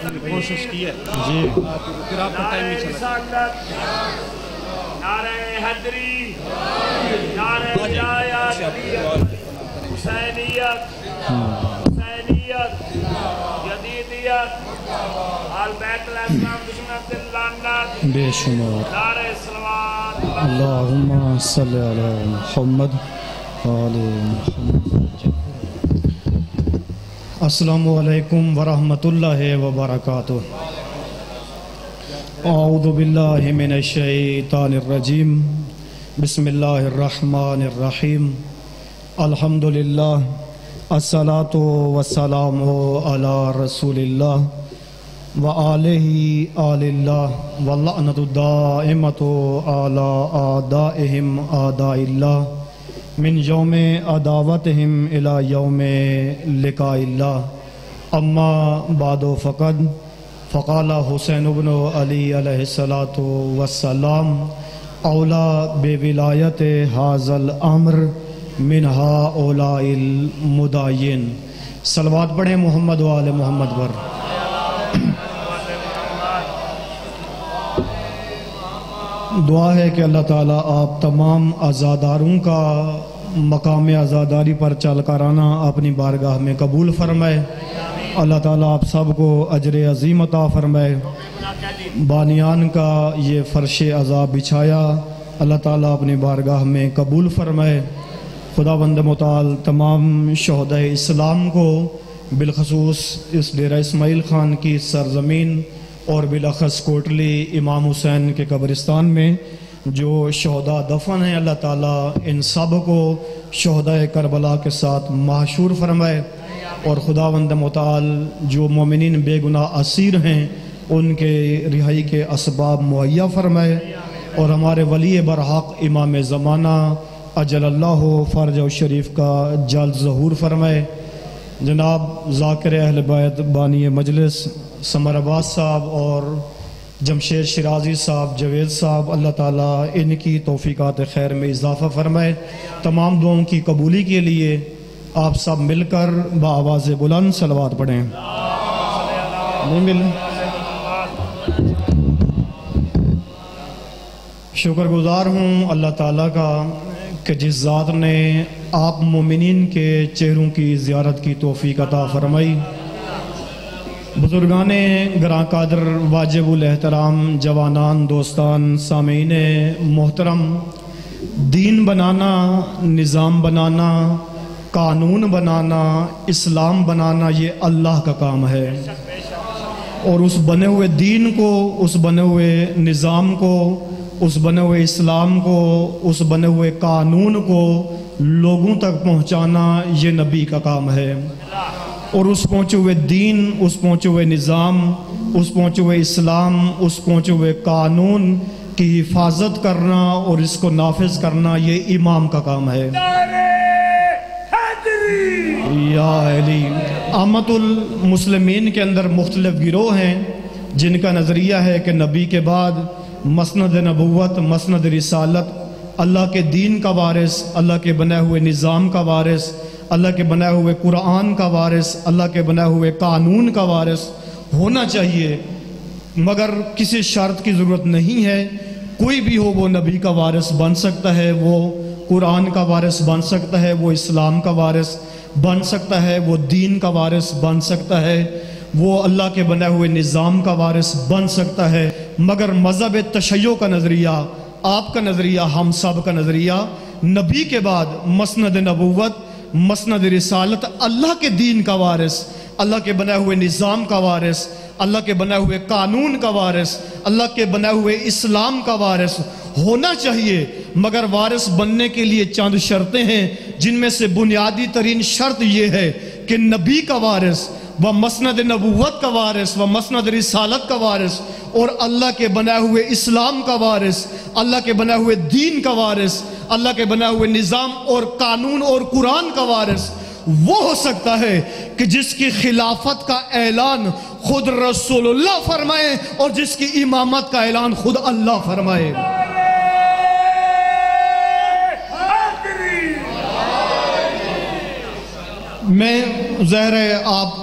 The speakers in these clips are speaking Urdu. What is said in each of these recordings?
کوشش کی ہے جی پھر آپ کا ٹائم نہیں چلا نعرہ حیدری، نعرہ ولایت، حسینیت، حسینیت، یزیدیت، آل بیت علیہ السلام دشمن سے لعنت، بے شمار نعرہ صلوات، اللہم صلی علی محمد آل محمد۔ السلام علیکم ورحمۃ اللہ وبرکاتہ۔ اعوذ باللہ من الشیطان الرجیم، بسم اللہ الرحمن الرحیم، الحمدللہ، الصلاۃ والسلام علی رسول اللہ وآلہ آل اللہ واللعنۃ الدائمۃ علی اعدائہم اعداء اللہ من یوم عداوتہم الی یوم لقاء اللہ، اما بعد فقد فقال حسین بن علی علیہ السلام اولا بولایت ھذا الامر من ہؤلاء المدعین۔ صلوات پڑھیں محمد و آل محمد پر۔ دعا ہے کہ اللہ تعالیٰ آپ تمام عزاداروں کا مقام عزاداری پر چل کر آنا اپنی بارگاہ میں قبول فرمائے۔ اللہ تعالیٰ آپ سب کو اجر عظیم عطا فرمائے۔ بانیان کا یہ فرش عذاب بچھایا اللہ تعالیٰ اپنی بارگاہ میں قبول فرمائے۔ خداوند متعال تمام شہداء اسلام کو بالخصوص اس ڈیرہ اسماعیل خان کی سرزمین اور بالاخص کوٹلی امام حسین کے قبرستان میں جو شہداء دفن ہیں، اللہ تعالیٰ ان سب کو شہداء کربلا کے ساتھ محشور فرمائے، اور خداوند متعال جو مومنین بے گناہ اسیر ہیں ان کے رہائی کے اسباب مہیا فرمائے، اور ہمارے ولی برحق امام زمانہ اجل اللہ فرج و شریف کا جلد ظہور فرمائے۔ جناب ذاکر اہل بیت بانی مجلس سمر عباس صاحب اور جمشید شیرازی صاحب، جاوید صاحب، اللہ تعالیٰ ان کی توفیقات خیر میں اضافہ فرمائے۔ تمام دعاؤں کی قبولی کے لیے آپ سب مل کر بآواز بلند صلوات پڑھیں۔ شکر گزار ہوں اللہ تعالیٰ کا کہ جس ذات نے آپ مومنین کے چہروں کی زیارت کی توفیق عطا فرمائی۔ بزرگان گراں قادر، واجب الاحترام، جوانان، دوستان، سامعین محترم، دین بنانا، نظام بنانا، قانون بنانا، اسلام بنانا یہ اللہ کا کام ہے، اور اس بنے ہوئے دین کو، اس بنے ہوئے نظام کو، اس بنے ہوئے اسلام کو، اس بنے ہوئے قانون کو لوگوں تک پہنچانا یہ نبی کا کام ہے، اور اس پہنچے ہوئے دین، اس پہنچے ہوئے نظام، اس پہنچے ہوئے اسلام، اس پہنچے ہوئے قانون کی حفاظت کرنا اور اس کو نافذ کرنا یہ امام کا کام ہے۔ یا علی۔ امت المسلمین کے اندر مختلف گروہ ہیں جن کا نظریہ ہے کہ نبی کے بعد مسند نبوت، مسند رسالت، اللہ کے دین کا وارث، اللہ کے بنائے ہوئے نظام کا وارث، اللہ کے بنائے ہوئے قرآن کا وارث، اللہ کے بنائے ہوئے قانون کا وارث ہونا چاہیے، مگر کسی شرط کی ضرورت نہیں ہے۔ کوئی بھی ہو وہ نبی کا وارث بن سکتا ہے، وہ قرآن کا وارث بن سکتا ہے، وہ اسلام کا وارث بن سکتا ہے، وہ دین کا وارث بن سکتا ہے، وہ اللہ کے بنائے ہوئے نظام کا وارث بن سکتا ہے، مگر مذہب تشیع کا نظریہ، آپ کا نظریہ، ہم سب کا نظریہ، نبی کے بعد مسند نبوت، مسند رسالت، اللہ کے دین کا وارث، اللہ کے بنائے ہوئے نظام کا وارث، اللہ کے بنائے ہوئے قانون کا وارث، اللہ کے بنائے ہوئے اسلام کا وارث ہونا چاہیے، مگر وارث بننے کے لیے چند شرطیں ہیں، جن میں سے بنیادی ترین شرط یہ ہے کہ نبی کا وارث و مسند نبوت کا وارث و مسند رسالت کا وارث اور اللہ کے بنائے ہوئے اسلام کا وارث، اللہ کے بنائے ہوئے دین کا وارث، اللہ کے بنائے ہوئے نظام اور قانون اور قرآن کا وارث وہ ہو سکتا ہے کہ جس کی خلافت کا اعلان خود رسول اللہ فرمائے اور جس کی امامت کا اعلان خود اللہ فرمائے۔ میں ظاہر ہے آپ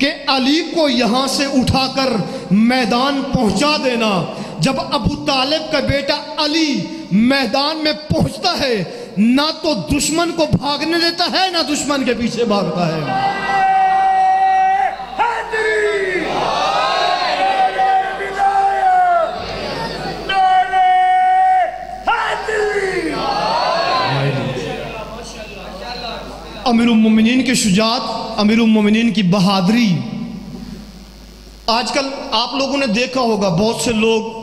کہ علی کو یہاں سے اٹھا کر میدان پہنچا دینا۔ جب ابو طالب کا بیٹا علی میدان میں پہنچتا ہے، نہ تو دشمن کو بھاگنے دیتا ہے، نہ دشمن کے پیچھے بھاگتا ہے۔ امیر المومنین کی شجاعت، امیر المومنین کی بہادری۔ آج کل آپ لوگوں نے دیکھا ہوگا بہت سے لوگ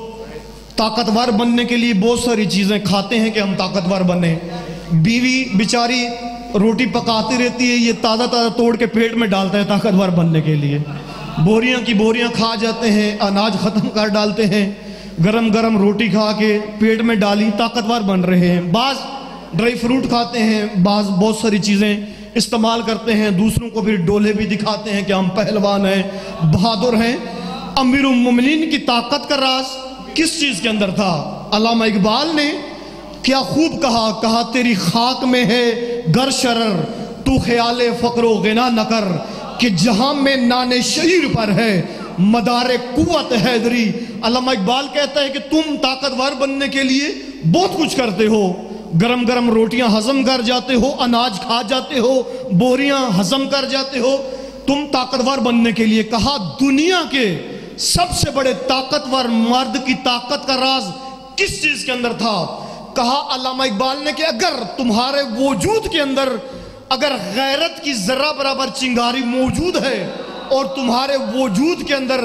طاقتور بننے کے لیے بہت ساری چیزیں کھاتے ہیں کہ ہم طاقتور بنیں۔ بیوی بیچاری روٹی پکاتی رہتی ہے، یہ تازہ تازہ توڑ کے پیٹ میں ڈالتا ہے طاقتور بننے کے لیے۔ بوریاں کی بوریاں کھا جاتے ہیں، اناج ختم کر ڈالتے ہیں، گرم گرم روٹی کھا کے پیٹ میں ڈالی طاقتور بن رہے ہیں۔ بعض ڈرائی فروٹ کھاتے ہیں، بعض بہت ساری چیزیں استعمال کرتے ہیں، دوسروں کو پھر ڈولے بھی دکھاتے ہیں کہ ہم پہلوان ہیں، بہادر ہیں۔ امیر المومنین کی طاقت کا راز کس چیز کے اندر تھا؟ علامہ اقبال نے کیا خوب کہا تیری خاک میں ہے گر شرر، تو خیال فقر و غنا نہ کر، کہ جہاں میں نان شعیر پر ہے مدار قوت حیدری۔ علامہ اقبال کہتا ہے کہ تم طاقتور بننے کے لیے بہت کچھ کرتے ہو، گرم گرم روٹیاں ہضم کر جاتے ہو، اناج کھا جاتے ہو، بوریاں ہضم کر جاتے ہو، تم طاقتور بننے کے لیے۔ کہا دنیا کے سب سے بڑے طاقتور مرد کی طاقت کا راز کس چیز کے اندر تھا؟ کہا علامہ اقبال نے کہ اگر تمہارے وجود کے اندر اگر غیرت کی ذرہ برابر چنگاری موجود ہے اور تمہارے وجود کے اندر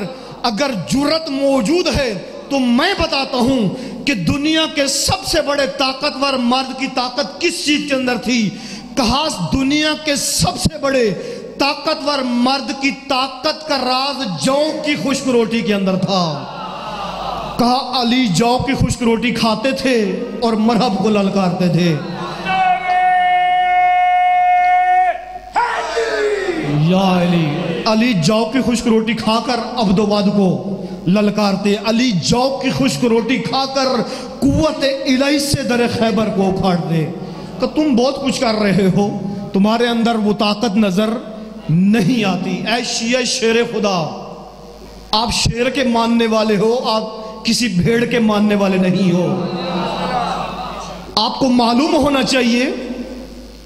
اگر جرت موجود ہے تو میں بتاتا ہوں کہ دنیا کے سب سے بڑے طاقتور مرد کی طاقت کس چیز کے اندر تھی؟ کہا دنیا کے سب سے بڑے طاقتور مرد کی طاقت کا راز جو کی خشک روٹی کے اندر تھا۔ کہا علی جو کی خشک روٹی کھاتے تھے اور مرحب کو للکارتے تھے۔ یا علی، علی جو کی خشک روٹی کھا کر عبدالواد کو للکارتے، علی جو کی خشک روٹی کھا کر قوت الہی سے در خیبر کو اکھاڑتے۔ کہ تم بہت کچھ کر رہے ہو، تمہارے اندر وہ طاقت نظر نہیں آتی۔ اے شیعہ شیر خدا، آپ شیر کے ماننے والے ہو، آپ کسی بھیڑ کے ماننے والے نہیں ہو۔ آپ کو معلوم ہونا چاہیے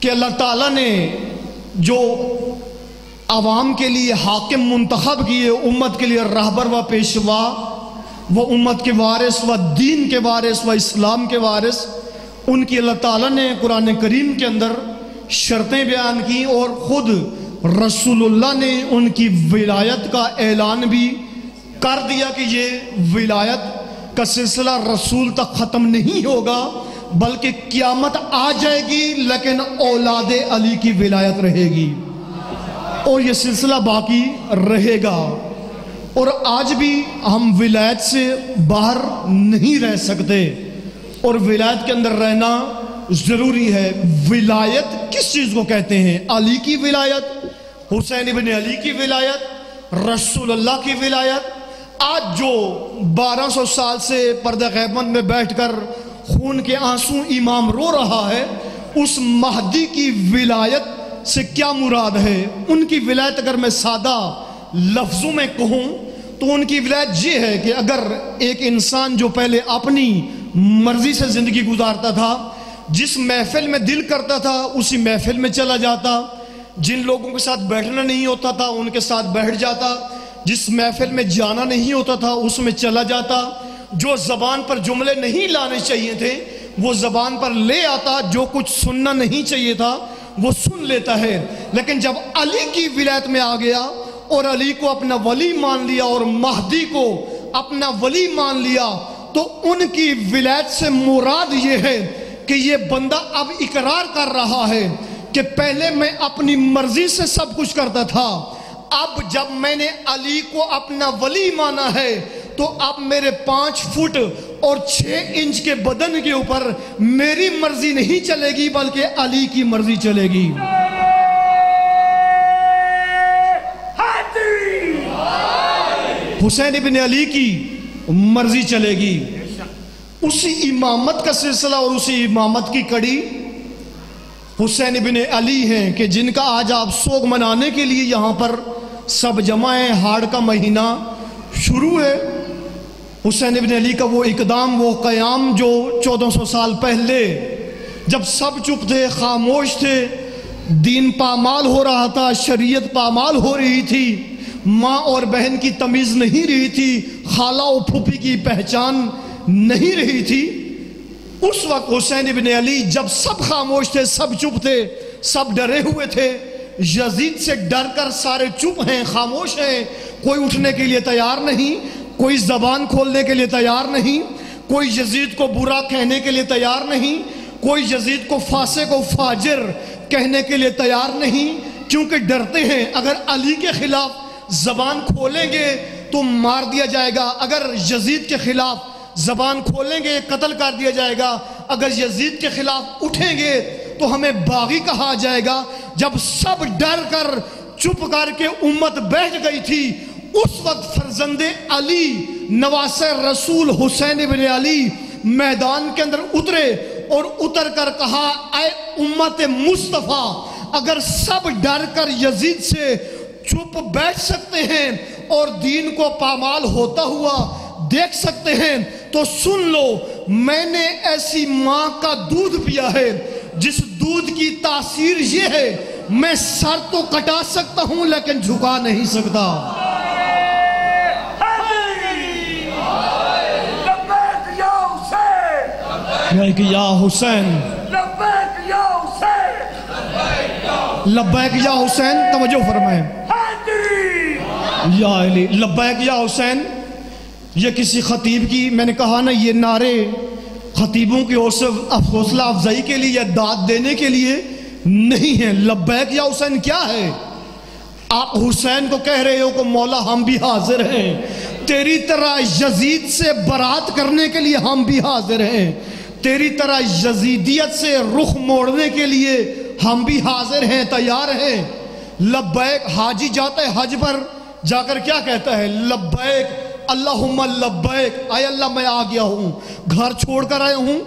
کہ اللہ تعالیٰ نے جو عوام کے لیے حاکم منتخب کیے، امت کے لیے رہبر و پیشوا، وہ امت کے وارث و دین کے وارث و اسلام کے وارث، ان کی اللہ تعالیٰ نے قرآن کریم کے اندر شرطیں بیان کی، اور خود رسول اللہ نے ان کی ولایت کا اعلان بھی کر دیا کہ یہ ولایت کا سلسلہ رسول تک ختم نہیں ہوگا، بلکہ قیامت آ جائے گی لیکن اولاد علی کی ولایت رہے گی اور یہ سلسلہ باقی رہے گا۔ اور آج بھی ہم ولایت سے باہر نہیں رہ سکتے، اور ولایت کے اندر رہنا ضروری ہے۔ ولایت کس چیز کو کہتے ہیں؟ علی کی ولایت، حسین ابن علی کی ولایت، رسول اللہ کی ولایت۔ آج جو 1200 سال سے پردہ غیبت میں بیٹھ کر خون کے آنسو امام رو رہا ہے، اس مہدی کی ولایت سے کیا مراد ہے؟ ان کی ولایت اگر میں سادہ لفظوں میں کہوں تو ان کی ولایت یہ ہے کہ اگر ایک انسان جو پہلے اپنی مرضی سے زندگی گزارتا تھا، جس محفل میں دل کرتا تھا اسی محفل میں چلا جاتا، جن لوگوں کے ساتھ بیٹھنا نہیں ہوتا تھا ان کے ساتھ بیٹھ جاتا، جس محفل میں جانا نہیں ہوتا تھا اس میں چلا جاتا، جو زبان پر جملے نہیں لانے چاہیے تھے وہ زبان پر لے آتا، جو کچھ سننا نہیں چاہیے تھا وہ سن لیتا ہے۔ لیکن جب علی کی ولایت میں آ گیا اور علی کو اپنا ولی مان لیا اور مہدی کو اپنا ولی مان لیا، تو ان کی ولایت سے مراد یہ ہے کہ یہ بندہ اب اقرار کر رہا ہے کہ پہلے میں اپنی مرضی سے سب کچھ کرتا تھا، اب جب میں نے علی کو اپنا ولی مانا ہے تو اب میرے 5 فٹ اور 6 انچ کے بدن کے اوپر میری مرضی نہیں چلے گی بلکہ علی کی مرضی چلے گی۔ حسین ابن علی کی مرضی چلے گی۔ اسی امامت کا سلسلہ اور اسی امامت کی کڑی حسین ابن علی ہیں کہ جن کا آج آپ سوگ منانے کے لیے یہاں پر سب جمع ہیں، ہاڑ کا مہینہ شروع ہے۔ حسین ابن علی کا وہ اقدام، وہ قیام جو 1400 سال پہلے جب سب چپ تھے، خاموش تھے، دین پامال ہو رہا تھا، شریعت پامال ہو رہی تھی، ماں اور بہن کی تمیز نہیں رہی تھی، خالہ و پھوپھی کی پہچان نہیں رہی تھی، اس وقت حسین ابن علی جب سب خاموش تھے، سب چپ تھے، سب ڈرے ہوئے تھے، یزید سے ڈر کر سارے چپ ہیں، خاموش ہیں، کوئی اٹھنے کے لیے تیار نہیں، کوئی زبان کھولنے کے لیے تیار نہیں، کوئی یزید کو برا کہنے کے لیے تیار نہیں، کوئی یزید کو فاسق و فاجر کہنے کے لیے تیار نہیں، کیونکہ ڈرتے ہیں اگر علی کے خلاف زبان کھولیں گے تو مار دیا جائے گا، اگر یزید کے خلاف زبان کھولیں گے قتل کر دیا جائے گا، اگر یزید کے خلاف اٹھیں گے تو ہمیں باغی کہا جائے گا۔ جب سب ڈر کر چپ کر کے امت بیٹھ گئی تھی، اس وقت فرزند علی نواسہ رسول حسین ابن علی میدان کے اندر اترے اور اتر کر کہا، اے امت مصطفیٰ، اگر سب ڈر کر یزید سے چپ بیٹھ سکتے ہیں اور دین کو پامال ہوتا ہوا دیکھ سکتے ہیں تو سن لو، میں نے ایسی ماں کا دودھ پیا ہے جس دودھ کی تاثیر یہ ہے، میں سر تو کٹا سکتا ہوں لیکن جھکا نہیں سکتا۔ یا حسین، لبیک یا حسین، توجہ فرمائیں، یا علی، لبیک یا حسین۔ یہ کسی خطیب کی، میں نے کہا نا، یہ نعرے خطیبوں کی حوصلہ افزائی کے لیے یا داد دینے کے لیے نہیں ہیں۔ لبیک یا حسین کیا ہے؟ آپ حسین کو کہہ رہے ہو کہ مولا ہم بھی حاضر ہیں، تیری طرح یزید سے برات کرنے کے لیے ہم بھی حاضر ہیں، تیری طرح یزیدیت سے رخ موڑنے کے لیے ہم بھی حاضر ہیں، تیار ہیں۔ لبیک، حاجی جاتا ہے حج پر، جا کر کیا کہتا ہے؟ لبیک اللہم لبیک، اے اللہ میں آ گیا ہوں، گھر چھوڑ کر آیا ہوں،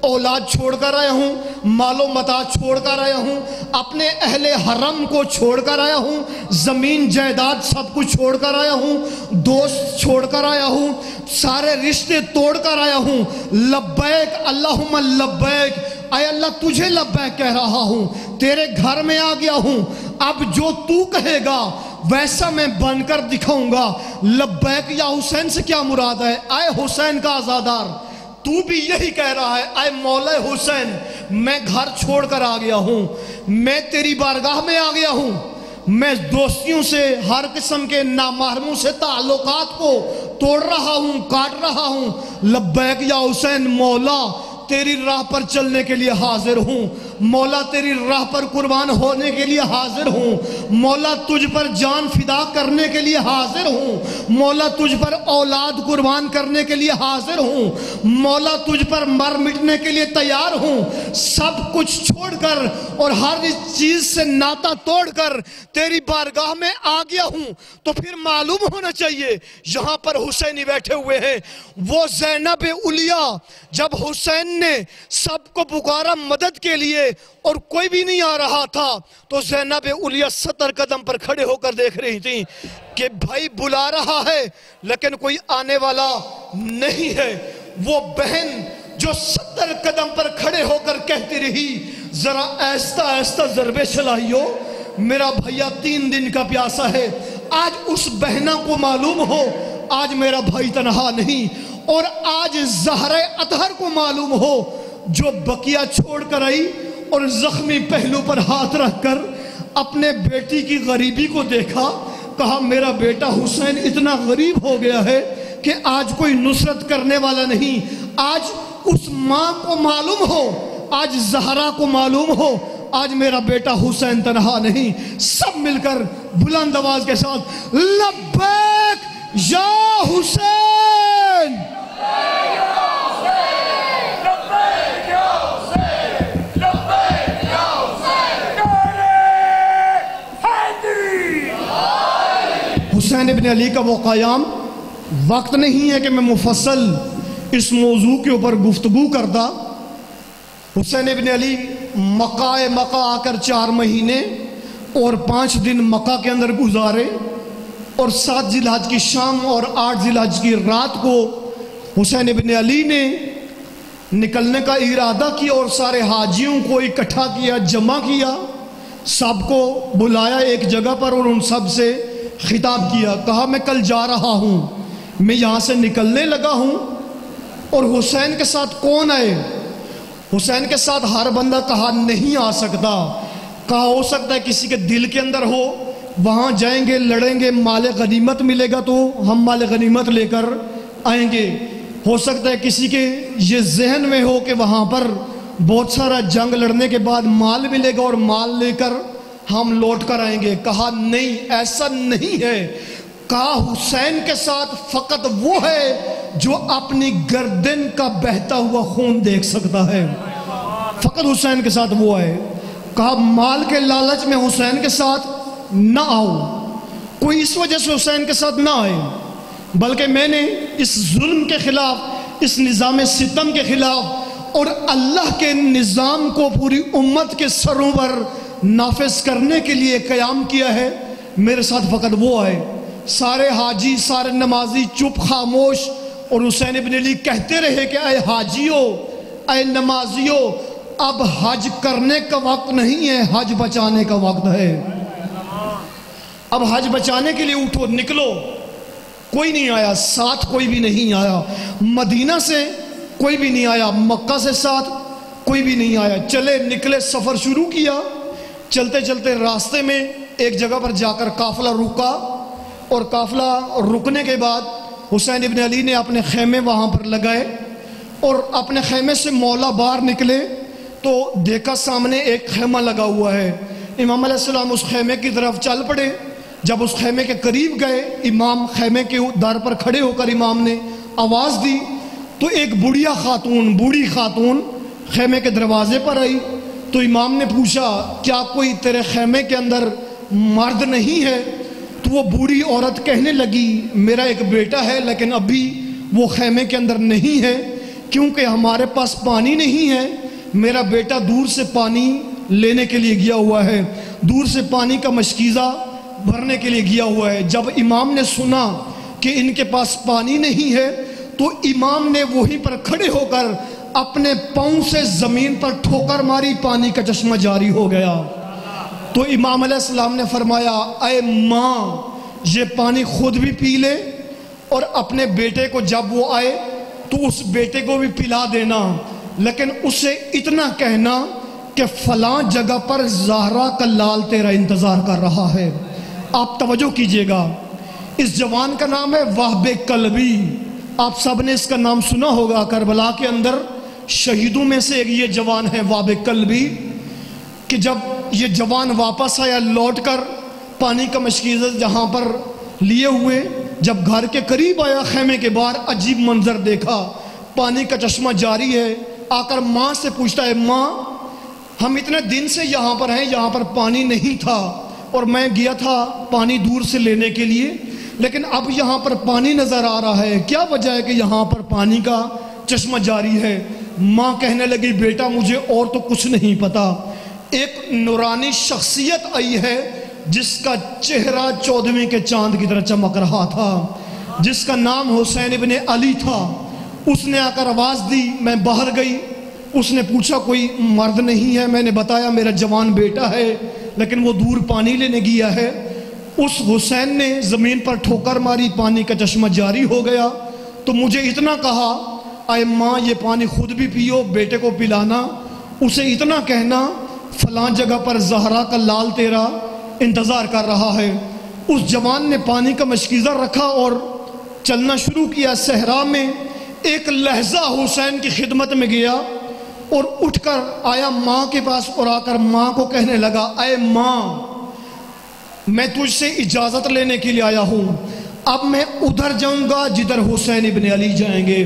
اولاد چھوڑ کر آیا ہوں، مال و متاع چھوڑ کر آیا ہوں، اپنے اہل حرم کو چھوڑ کر آیا ہوں، زمین جائیداد سب کچھ چھوڑ کر آیا ہوں، دوست چھوڑ کر آیا ہوں، سارے رشتے توڑ کر آیا ہوں۔ لبیک اللہم لبیک، اے اللہ تجھے لبیک کہہ رہا ہوں، تیرے گھر میں آ گیا ہوں، اب جو تو کہے گا ویسا میں بن کر دکھاؤں گا۔ لبیک یا حسین سے کیا مراد ہے؟ اے حسین کا عزادار، تو بھی یہی کہہ رہا ہے، اے مولا حسین، میں گھر چھوڑ کر آ گیا ہوں، میں تیری بارگاہ میں آ گیا ہوں، میں دوستیوں سے، ہر قسم کے نامحرموں سے تعلقات کو توڑ رہا ہوں، کاٹ رہا ہوں۔ لبیک یا حسین، مولا تیری راہ پر چلنے کے لیے حاضر ہوں، مولا تیری راہ پر قربان ہونے کے لیے حاضر ہوں، مولا تجھ پر جان فدا کرنے کے لیے حاضر ہوں، مولا تجھ پر اولاد قربان کرنے کے لیے حاضر ہوں، مولا تجھ پر مر مٹنے کے لیے تیار ہوں۔ سب کچھ چھوڑ کر اور ہر چیز سے ناتا توڑ کر تیری بارگاہ میں آ گیا ہوں، تو پھر معلوم ہونا چاہیے یہاں پر حسینی بیٹھے ہوئے ہیں۔ وہ زینب علیہ جب حسین نے سب کو پکارا مدد کے لیے اور کوئی بھی نہیں آ رہا تھا، تو زینب علیہ 70 قدم پر کھڑے ہو کر دیکھ رہی تھی کہ بھائی بلا رہا ہے لیکن کوئی آنے والا نہیں ہے۔ وہ بہن جو 70 قدم پر کھڑے ہو کر کہتی رہی، ذرا ایستا ایستا ضربے چلائیو، میرا بھائیا 3 دن کا پیاسا ہے۔ آج اس بہنہ کو معلوم ہو آج میرا بھائی تنہا نہیں، اور آج زہرہ اطہر کو معلوم ہو جو بقیہ چھوڑ کر آئی اور زخمی پہلو پر ہاتھ رکھ کر اپنے بیٹی کی غریبی کو دیکھا، کہا میرا بیٹا حسین اتنا غریب ہو گیا ہے کہ آج کوئی نصرت کرنے والا نہیں۔ آج اس ماں کو معلوم ہو، آج زہرا کو معلوم ہو، آج میرا بیٹا حسین تنہا نہیں۔ سب مل کر بلند آواز کے ساتھ لبیک یا حسین، حسین ابن علی کا وہ قیام، وقت نہیں ہے کہ میں مفصل اس موضوع کے اوپر گفتگو کرتا۔ حسین ابن علی مکہ آ کر 4 مہینے اور 5 دن مکہ کے اندر گزارے، اور 7 ذی الحج کی شام اور 8 ذی الحج کی رات کو حسین ابن علی نے نکلنے کا ارادہ کیا اور سارے حاجیوں کو اکٹھا کیا، جمع کیا، سب کو بلایا ایک جگہ پر اور ان سب سے خطاب کیا، کہا میں کل جا رہا ہوں، میں یہاں سے نکلنے لگا ہوں، اور حسین کے ساتھ کون آئے؟ حسین کے ساتھ ہر بندہ کہا نہیں آ سکتا، کہا ہو سکتا ہے کسی کے دل کے اندر ہو، وہاں جائیں گے، لڑیں گے، مال غنیمت ملے گا تو ہم مال غنیمت لے کر آئیں گے، ہو سکتا ہے کسی کے یہ ذہن میں ہو کہ وہاں پر بہت سارا جنگ لڑنے کے بعد مال ملے گا اور مال لے کر ہم لوٹ کر آئیں گے۔ کہا نہیں، ایسا نہیں ہے، کہا حسین کے ساتھ فقط وہ ہے جو اپنی گردن کا بہتا ہوا خون دیکھ سکتا ہے، فقط حسین کے ساتھ وہ ہے۔ کہا مال کے لالچ میں حسین کے ساتھ نہ آؤ، کوئی اس وجہ سے حسین کے ساتھ نہ آئے، بلکہ میں نے اس ظلم کے خلاف، اس نظام ستم کے خلاف اور اللہ کے نظام کو پوری امت کے سروں پر نافذ کرنے کے لیے قیام کیا ہے، میرے ساتھ فقط وہ آئے۔ سارے حاجی، سارے نمازی چپ خاموش، اور حسین ابن علی کہتے رہے کہ اے حاجیوں، اے نمازیوں، اب حج کرنے کا وقت نہیں ہے، حج بچانے کا وقت ہے، اب حج بچانے کے لیے اٹھو، نکلو۔ کوئی نہیں آیا، ساتھ کوئی بھی نہیں آیا، مدینہ سے کوئی بھی نہیں آیا، مکہ سے ساتھ کوئی بھی نہیں آیا، چلے نکلے، سفر شروع کیا۔ چلتے چلتے راستے میں ایک جگہ پر جا کر قافلہ رکا، اور قافلہ رکنے کے بعد حسین ابن علی نے اپنے خیمے وہاں پر لگائے، اور اپنے خیمے سے مولا باہر نکلے تو دیکھا سامنے ایک خیمہ لگا ہوا ہے۔ امام علیہ السلام اس خیمے کی طرف چل پڑے، جب اس خیمے کے قریب گئے، امام خیمے کے در پر کھڑے ہو کر امام نے آواز دی تو ایک بوڑھی خاتون خیمے کے دروازے پر آئی، تو امام نے پوچھا کیا کوئی تیرے خیمے کے اندر مرد نہیں ہے؟ تو وہ بوڑھی عورت کہنے لگی میرا ایک بیٹا ہے لیکن ابھی وہ خیمے کے اندر نہیں ہے، کیونکہ ہمارے پاس پانی نہیں ہے، میرا بیٹا دور سے پانی لینے کے لیے گیا ہوا ہے، دور سے پانی کا مشکیزہ بھرنے کے لیے گیا ہوا ہے۔ جب امام نے سنا کہ ان کے پاس پانی نہیں ہے تو امام نے وہیں پر کھڑے ہو کر اپنے پاؤں سے زمین پر ٹھوکر ماری، پانی کا چشمہ جاری ہو گیا۔ تو امام علیہ السلام نے فرمایا اے ماں، یہ پانی خود بھی پی لے اور اپنے بیٹے کو جب وہ آئے تو اس بیٹے کو بھی پلا دینا، لیکن اسے اتنا کہنا کہ فلاں جگہ پر زہرا کا لال تیرا انتظار کر رہا ہے۔ آپ توجہ کیجئے گا، اس جوان کا نام ہے وہب کلبی، آپ سب نے اس کا نام سنا ہوگا، کربلا کے اندر شہیدوں میں سے ایک یہ جوان ہے وہب کلبی، کہ جب یہ جوان واپس آیا لوٹ کر پانی کا مشکیزہ جہاں پر لیے ہوئے، جب گھر کے قریب آیا خیمے کے باہر عجیب منظر دیکھا، پانی کا چشمہ جاری ہے، آ کر ماں سے پوچھتا ہے ماں ہم اتنے دن سے یہاں پر ہیں، یہاں پر پانی نہیں تھا اور میں گیا تھا پانی دور سے لینے کے لیے، لیکن اب یہاں پر پانی نظر آ رہا ہے، کیا وجہ ہے کہ یہاں پر پانی کا چشمہ جاری ہے؟ ماں کہنے لگی بیٹا مجھے اور تو کچھ نہیں پتا، ایک نورانی شخصیت آئی ہے جس کا چہرہ 14ویں کے چاند کی طرح چمک رہا تھا، جس کا نام حسین ابن علی تھا، اس نے آ کر آواز دی، میں باہر گئی، اس نے پوچھا کوئی مرد نہیں ہے، میں نے بتایا میرا جوان بیٹا ہے لیکن وہ دور پانی لینے گیا ہے، اس حسین نے زمین پر ٹھوکر ماری، پانی کا چشمہ جاری ہو گیا، تو مجھے اتنا کہا اے ماں یہ پانی خود بھی پیو، بیٹے کو پلانا، اسے اتنا کہنا فلاں جگہ پر زہرا کا لال تیرا انتظار کر رہا ہے۔ اس جوان نے پانی کا مشکیزہ رکھا اور چلنا شروع کیا، صحرا میں ایک لہجہ حسین کی خدمت میں گیا اور اٹھ کر آیا ماں کے پاس اور آ کر ماں کو کہنے لگا اے ماں میں تجھ سے اجازت لینے کے لیے آیا ہوں، اب میں ادھر جاؤں گا جدھر حسین ابن علی جائیں گے،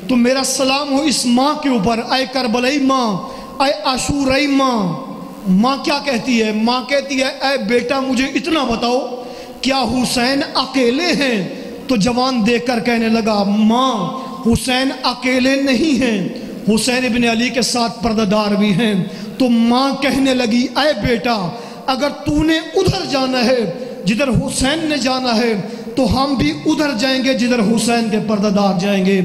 تو میرا سلام ہو اس ماں کے اوپر، اے کربلائی ماں، اے عاشورائی ماں۔ ماں کیا کہتی ہے؟ ماں کہتی ہے اے بیٹا مجھے اتنا بتاؤ کیا حسین اکیلے ہیں؟ تو جوان دیکھ کر کہنے لگا ماں حسین اکیلے نہیں ہیں، حسین ابن علی کے ساتھ پردہ دار بھی ہیں۔ تو ماں کہنے لگی اے بیٹا اگر تو نے ادھر جانا ہے جدھر حسین نے جانا ہے تو ہم بھی ادھر جائیں گے جدھر حسین کے پردہ جائیں گے۔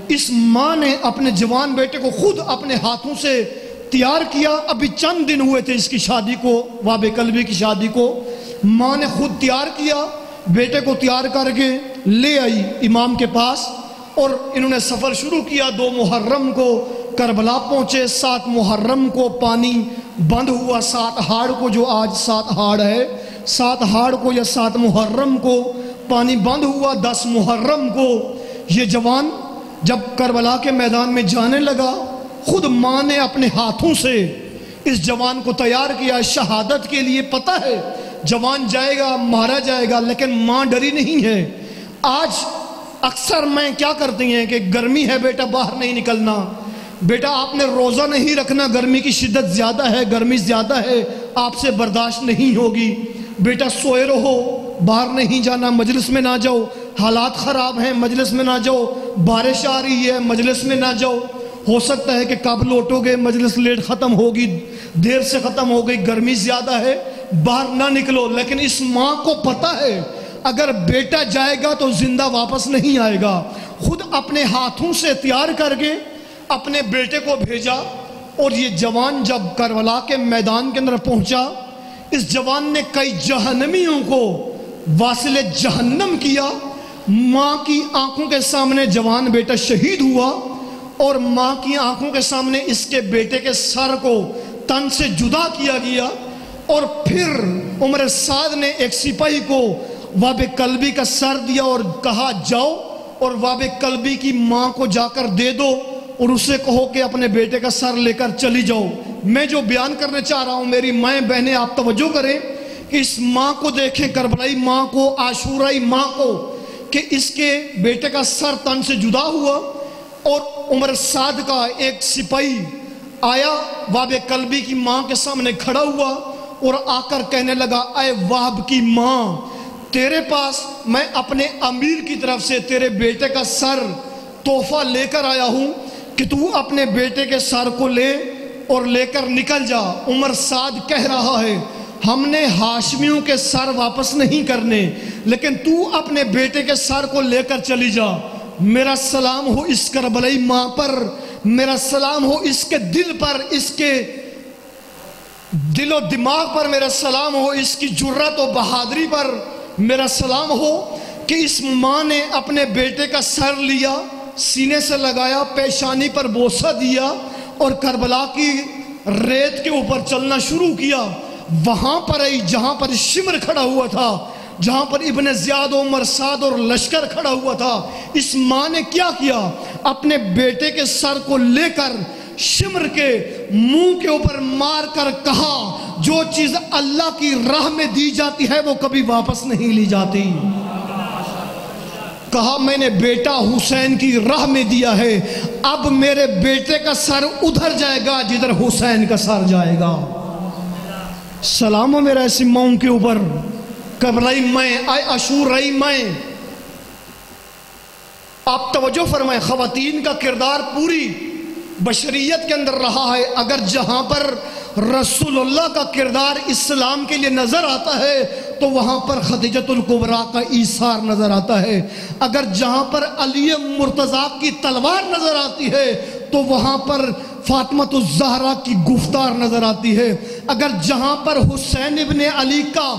اس ماں نے اپنے جوان بیٹے کو خود اپنے ہاتھوں سے تیار کیا۔ ابھی چند دن ہوئے تھے اس کی شادی کو، وہب کلبی کی شادی کو، ماں نے خود تیار کیا، بیٹے کو تیار کر کے لے آئی امام کے پاس، اور انہوں نے سفر شروع کیا۔ 2 محرم کو کربلا پہنچے، 7 محرم کو پانی بند ہوا، 7 ہاڑ کو، جو آج 7 ہاڑ ہے، 7 ہاڑ کو یا 7 محرم کو پانی بند ہوا۔ 10 محرم کو یہ جوان جب کربلا کے میدان میں جانے لگا، خود ماں نے اپنے ہاتھوں سے اس جوان کو تیار کیا شہادت کے لیے۔ پتہ ہے جوان جائے گا، مارا جائے گا، لیکن ماں ڈری نہیں ہے۔ آج اکثر میں کیا کرتی ہیں کہ گرمی ہے بیٹا باہر نہیں نکلنا، بیٹا آپ نے روزہ نہیں رکھنا، گرمی کی شدت زیادہ ہے، گرمی زیادہ ہے، آپ سے برداشت نہیں ہوگی، بیٹا سوئے رہو، باہر نہیں جانا، مجلس میں نہ جاؤ، حالات خراب ہیں مجلس میں نہ جاؤ، بارش آ رہی ہے مجلس میں نہ جاؤ، ہو سکتا ہے کہ کب لوٹو گے، مجلس لیٹ ختم ہوگی، دیر سے ختم ہو گئی، گرمی زیادہ ہے، باہر نہ نکلو۔ لیکن اس ماں کو پتہ ہے اگر بیٹا جائے گا تو زندہ واپس نہیں آئے گا، خود اپنے ہاتھوں سے تیار کر کے اپنے بیٹے کو بھیجا۔ اور یہ جوان جب کربلا کے میدان کے اندر پہنچا، اس جوان نے کئی جہنمیوں کو واصل جہنم کیا۔ ماں کی آنکھوں کے سامنے جوان بیٹا شہید ہوا، اور ماں کی آنکھوں کے سامنے اس کے بیٹے کے سر کو تن سے جدا کیا گیا۔ اور پھر عمر سعد نے ایک سپاہی کو وہب کلبی کا سر دیا اور کہا جاؤ اور وہب کلبی کی ماں کو جا کر دے دو اور اسے کہو کہ اپنے بیٹے کا سر لے کر چلی جاؤ۔ میں جو بیان کرنے چاہ رہا ہوں میری مائیں بہنیں آپ توجہ کریں کہ اس ماں کو دیکھیں، کربلائی ماں کو، عاشورائی ماں کو، کہ اس کے بیٹے کا سر تن سے جدا ہوا۔ اور عمر سعد کا ایک سپاہی آیا، وہب کلبی کی ماں کے سامنے کھڑا ہوا اور آ کر کہنے لگا اے وہب کی ماں، تیرے پاس میں اپنے امیر کی طرف سے تیرے بیٹے کا سر تحفہ لے کر آیا ہوں کہ تو اپنے بیٹے کے سر کو لے اور لے کر نکل جا۔ عمر سعد کہہ رہا ہے ہم نے ہاشمیوں کے سر واپس نہیں کرنے، لیکن تو اپنے بیٹے کے سر کو لے کر چلی جا۔ میرا سلام ہو اس کربلائی ماں پر، میرا سلام ہو اس کے دل پر، اس کے دل و دماغ پر، میرا سلام ہو اس کی جرات و بہادری پر، میرا سلام ہو کہ اس ماں نے اپنے بیٹے کا سر لیا، سینے سے لگایا، پیشانی پر بوسہ دیا اور کربلا کی ریت کے اوپر چلنا شروع کیا۔ وہاں پر آئی جہاں پر شمر کھڑا ہوا تھا، جہاں پر ابن زیاد، عمر سعد اور لشکر کھڑا ہوا تھا، اس ماں نے کیا کیا؟ اپنے بیٹے کے سر کو لے کر شمر کے منہ کے اوپر مار کر کہا جو چیز اللہ کی راہ میں دی جاتی ہے وہ کبھی واپس نہیں لی جاتی۔ کہا میں نے بیٹا حسین کی راہ میں دیا ہے، اب میرے بیٹے کا سر ادھر جائے گا جدھر حسین کا سر جائے گا۔ سلام ہو میرا ایسی ماؤں کے اوپر، کربلائی مائیں، آئے عاشورائی مائیں۔ آپ توجہ فرمائیں، خواتین کا کردار پوری بشریت کے اندر رہا ہے۔ اگر جہاں پر رسول اللہ کا کردار اسلام کے لیے نظر آتا ہے تو وہاں پر خدیجۃ الکبریٰ کا ایثار نظر آتا ہے۔ اگر جہاں پر علی مرتضیٰ کی تلوار نظر آتی ہے تو وہاں پر فاطمۃ الزہرا کی گفتار نظر آتی ہے۔ اگر جہاں پر حسین ابن علی کا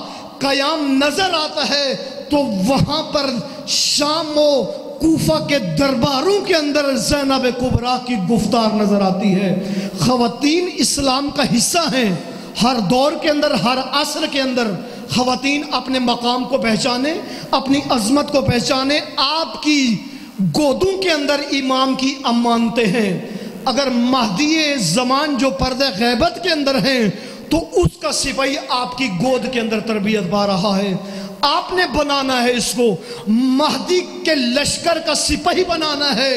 قیام نظر آتا ہے تو وہاں پر شام و کوفہ کے درباروں کے اندر زینب کبریٰ کی گفتار نظر آتی ہے۔ خواتین اسلام کا حصہ ہیں، ہر دور کے اندر، ہر عصر کے اندر خواتین اپنے مقام کو پہچانے، اپنی عظمت کو پہچانے، آپ کی گودوں کے اندر امام کی امانتیں ہیں۔ اگر مہدی زمان جو پردہ غیبت کے اندر ہیں تو اس کا سپاہی آپ کی گود کے اندر تربیت پا رہا ہے۔ آپ نے بنانا ہے اس کو مہدی کے لشکر کا سپاہی بنانا ہے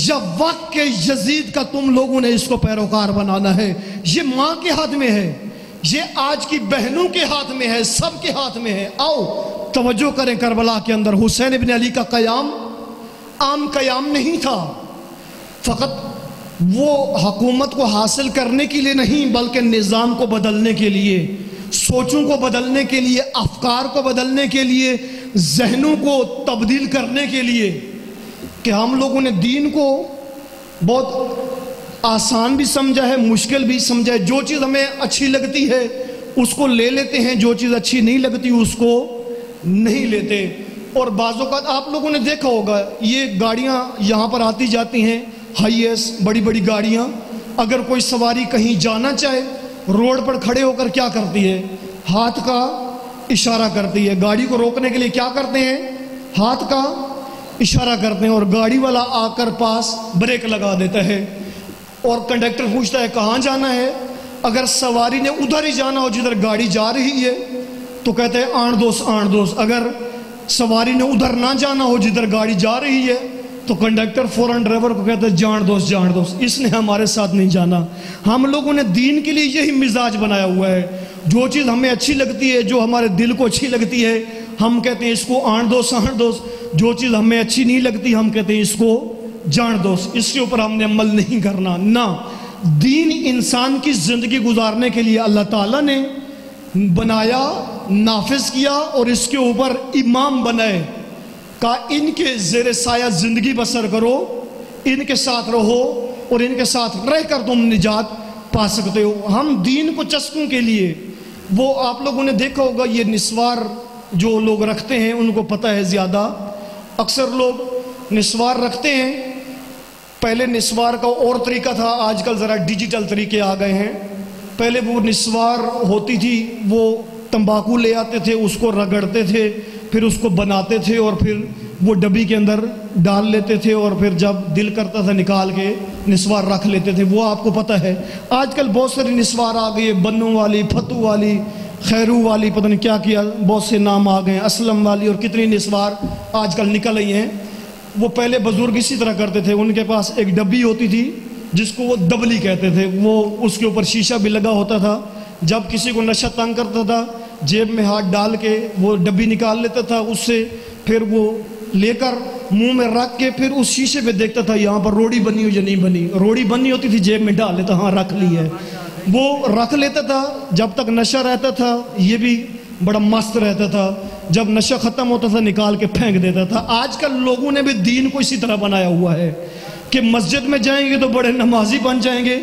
یا وقت کے یزید کا تم لوگوں نے اس کو پیروکار بنانا ہے۔ یہ ماں کے ہاتھ میں ہے، یہ آج کی بہنوں کے ہاتھ میں ہے، سب کے ہاتھ میں ہے۔ آؤ توجہ کریں، کربلا کے اندر حسین ابن علی کا قیام عام قیام نہیں تھا، فقط وہ حکومت کو حاصل کرنے کے لیے نہیں بلکہ نظام کو بدلنے کے لیے، سوچوں کو بدلنے کے لیے، افکار کو بدلنے کے لیے، ذہنوں کو تبدیل کرنے کے لیے کہ ہم لوگوں نے دین کو بہت آسان بھی سمجھا ہے، مشکل بھی سمجھا ہے۔ جو چیز ہمیں اچھی لگتی ہے اس کو لے لیتے ہیں، جو چیز اچھی نہیں لگتی اس کو نہیں لیتے۔ اور بعض اوقات آپ لوگوں نے دیکھا ہوگا یہ گاڑیاں یہاں پر آتی جاتی ہیں، ہائی ایس بڑی بڑی گاڑیاں، اگر کوئی سواری کہیں جانا چاہے روڈ پر کھڑے ہو کر کیا کرتی ہے؟ ہاتھ کا اشارہ کرتی ہے۔ گاڑی کو روکنے کے لیے کیا کرتے ہیں؟ ہاتھ کا اشارہ کرتے ہیں، اور گاڑی والا آ کر پاس بریک لگا دیتا ہے، اور کنڈکٹر پوچھتا ہے کہاں جانا ہے؟ اگر سواری نے ادھر ہی جانا ہو جدھر گاڑی جا رہی ہے تو کہتے ہیں آن دوس۔ اگر سواری نے ادھر نہ جانا ہو جدھر گاڑی جا رہی ہے تو کنڈکٹر فوراً ڈرائیور کو کہتا ہے جان دوس، اس نے ہمارے ساتھ نہیں جانا۔ ہم لوگوں نے دین کے لیے یہی مزاج بنایا ہوا ہے، جو چیز ہمیں اچھی لگتی ہے، جو ہمارے دل کو اچھی لگتی ہے، ہم کہتے ہیں اس کو آن دوس۔ جو چیز ہمیں اچھی نہیں لگتی ہم کہتے ہیں اس کو جان دوس، اس کے اوپر ہم نے عمل نہیں کرنا۔ نہ، دین انسان کی زندگی گزارنے کے لیے اللہ تعالیٰ نے بنایا، نافذ کیا، اور اس کے اوپر امام بنائے، کہا ان کے زیر سایہ زندگی بسر کرو، ان کے ساتھ رہو، اور ان کے ساتھ رہ کر تم نجات پا سکتے ہو۔ ہم دین کو چسکوں کے لیے، وہ آپ لوگوں نے دیکھا ہوگا یہ نسوار جو لوگ رکھتے ہیں ان کو پتہ ہے زیادہ، اکثر لوگ نسوار رکھتے ہیں۔ پہلے نسوار کا اور طریقہ تھا، آج کل ذرا ڈیجیٹل طریقے آ گئے ہیں۔ پہلے وہ نسوار ہوتی تھی، وہ تمباکو لے آتے تھے، اس کو رگڑتے تھے، پھر اس کو بناتے تھے، اور پھر وہ ڈبی کے اندر ڈال لیتے تھے، اور پھر جب دل کرتا تھا نکال کے نسوار رکھ لیتے تھے۔ وہ آپ کو پتہ ہے آج کل بہت ساری نسوار آ گئی، بنو والی، پھتو والی، خیرو والی، پتہ نہیں کیا کیا بہت سے نام آ گئے ہیں، اسلم والی، اور کتنی نسوار آج کل نکل رہی ہیں۔ وہ پہلے بزرگ اسی طرح کرتے تھے، ان کے پاس ایک ڈبی ہوتی تھی جس کو وہ دبلی کہتے تھے، وہ اس کے اوپر شیشہ بھی لگا ہوتا تھا۔ جب کسی کو نشہ تنگ کرتا تھا جیب میں ہاتھ ڈال کے وہ ڈبی نکال لیتا تھا، اس سے پھر وہ لے کر منہ میں رکھ کے پھر اس شیشے پہ دیکھتا تھا یہاں پر روڑی بنی ہو یا نہیں بنی۔ روڑی بنی ہوتی تھی جیب میں ڈال لیتا، ہاں رکھ لی ہے، وہ رکھ لیتا تھا جب تک نشہ رہتا تھا، یہ بھی بڑا مست رہتا تھا۔ جب نشہ ختم ہوتا تھا نکال کے پھینک دیتا تھا۔ آج کل لوگوں نے بھی دین کو اسی طرح بنایا ہوا ہے کہ مسجد میں جائیں گے تو بڑے نمازی بن جائیں گے،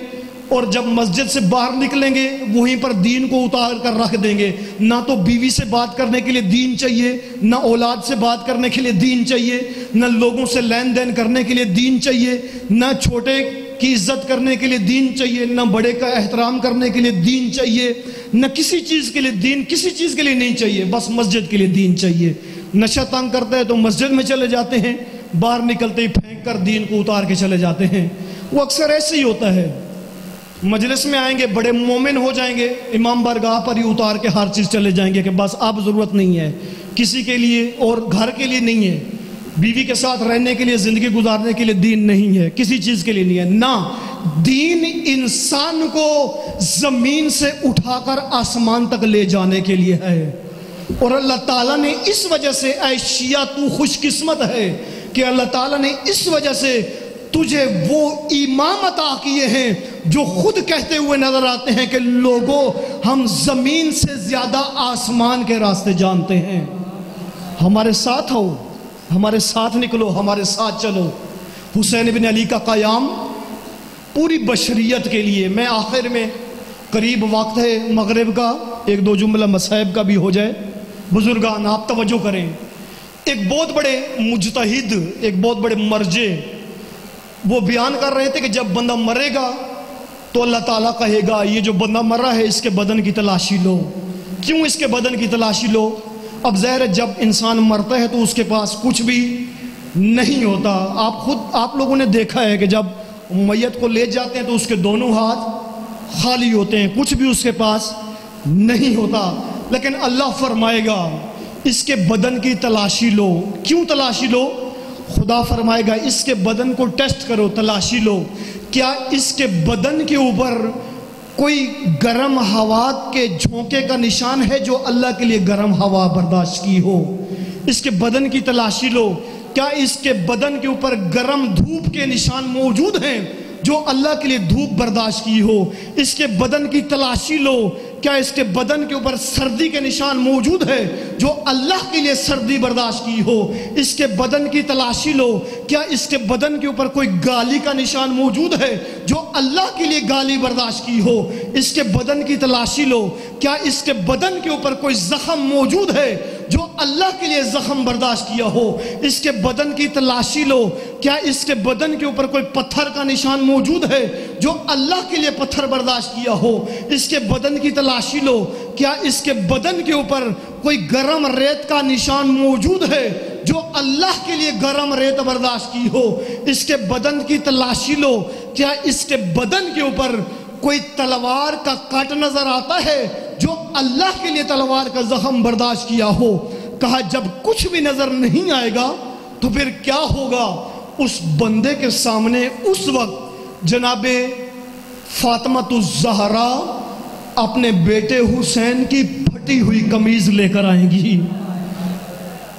اور جب مسجد سے باہر نکلیں گے وہیں پر دین کو اتار کر رکھ دیں گے۔ نہ تو بیوی سے بات کرنے کے لیے دین چاہیے، نہ اولاد سے بات کرنے کے لیے دین چاہیے، نہ لوگوں سے لین دین کرنے کے لیے دین چاہیے، نہ چھوٹے کی عزت کرنے کے لیے دین چاہیے، نہ بڑے کا احترام کرنے کے لیے دین چاہیے، نہ کسی چیز کے لیے دین، کسی چیز کے لیے نہیں چاہیے، بس مسجد کے لیے دین چاہیے۔ نشہ تنگ کرتا ہے تو مسجد میں چلے جاتے ہیں، باہر نکلتے ہی پھینک کر دین کو اتار کے چلے جاتے ہیں۔ وہ اکثر ایسے ہی ہوتا ہے، مجلس میں آئیں گے بڑے مومن ہو جائیں گے، امام بارگاہ پر ہی اتار کے ہر چیز چلے جائیں گے کہ بس اب ضرورت نہیں ہے کسی کے لیے، اور گھر کے لیے نہیں ہے، بیوی کے ساتھ رہنے کے لیے، زندگی گزارنے کے لیے دین نہیں ہے، کسی چیز کے لیے نہیں ہے۔ نہ، دین انسان کو زمین سے اٹھا کر آسمان تک لے جانے کے لیے ہے، اور اللہ تعالیٰ نے اس وجہ سے، اے شیعہ تو خوش قسمت ہے کہ اللہ تعالیٰ نے اس وجہ سے تجھے وہ امام عطا کیے ہیں جو خود کہتے ہوئے نظر آتے ہیں کہ لوگوں ہم زمین سے زیادہ آسمان کے راستے جانتے ہیں۔ ہمارے ساتھ آؤ، ہمارے ساتھ نکلو، ہمارے ساتھ چلو۔ حسین بن علی کا قیام پوری بشریت کے لیے۔ میں آخر میں، قریب وقت ہے مغرب کا، ایک دو جملہ مصائب کا بھی ہو جائے۔ بزرگان آپ توجہ کریں، ایک بہت بڑے مجتہد، ایک بہت بڑے مرجع، وہ بیان کر رہے تھے کہ جب بندہ مرے گا تو اللہ تعالیٰ کہے گا یہ جو بندہ مر رہا ہے اس کے بدن کی تلاشی لو۔ کیوں اس کے بدن کی تلاشی لو؟ اب ظاہر ہے جب انسان مرتا ہے تو اس کے پاس کچھ بھی نہیں ہوتا۔ آپ لوگوں نے دیکھا ہے کہ جب میت کو لے جاتے ہیں تو اس کے دونوں ہاتھ خالی ہوتے ہیں، کچھ بھی اس کے پاس نہیں ہوتا، لیکن اللہ فرمائے گا اس کے بدن کی تلاشی لو۔ کیوں تلاشی لو؟ خدا فرمائے گا اس کے بدن کو ٹیسٹ کرو، تلاشی لو، کیا اس کے بدن کے اوپر کوئی گرم ہوا کے جھونکے کا نشان ہے جو اللہ کے لیے گرم ہوا برداشت کی ہو؟ اس کے بدن کی تلاشی لو، کیا اس کے بدن کے اوپر گرم دھوپ کے نشان موجود ہیں جو اللہ کے لیے دھوپ برداشت کی ہو؟ اس کے بدن کی تلاشی لو، کیا اس کے بدن کے اوپر سردی کے نشان موجود ہے جو اللہ کے لیے سردی برداشت کی ہو؟ اس کے بدن کی تلاشی لو، کیا اس کے بدن کے اوپر کوئی گالی کا نشان موجود ہے جو اللہ کے لیے گالی برداشت کی ہو؟ اس کے بدن کی تلاشی لو، کیا اس کے بدن کے اوپر کوئی زخم موجود ہے جو اللہ کے لیے زخم برداشت کیا ہو؟ اس کے بدن کی تلاشی لو، کیا اس کے بدن کے اوپر کوئی پتھر کا نشان موجود ہے جو اللہ کے لیے پتھر برداشت کیا ہو؟ اس کے بدن کی تلاشی لو، کیا اس کے بدن کے اوپر کوئی گرم ریت کا نشان موجود ہے جو اللہ کے لیے گرم ریت برداشت کی ہو؟ اس کے بدن کی تلاشی لو، کیا اس کے بدن کے اوپر کوئی تلوار کا کٹ نظر آتا ہے جو اللہ کے لیے تلوار کا زخم برداشت کیا ہو؟ کہا جب کچھ بھی نظر نہیں آئے گا تو پھر کیا ہوگا؟ اس بندے کے سامنے اس وقت جناب فاطمہ الزہرا اپنے بیٹے حسین کی پھٹی ہوئی قمیض لے کر آئیں گی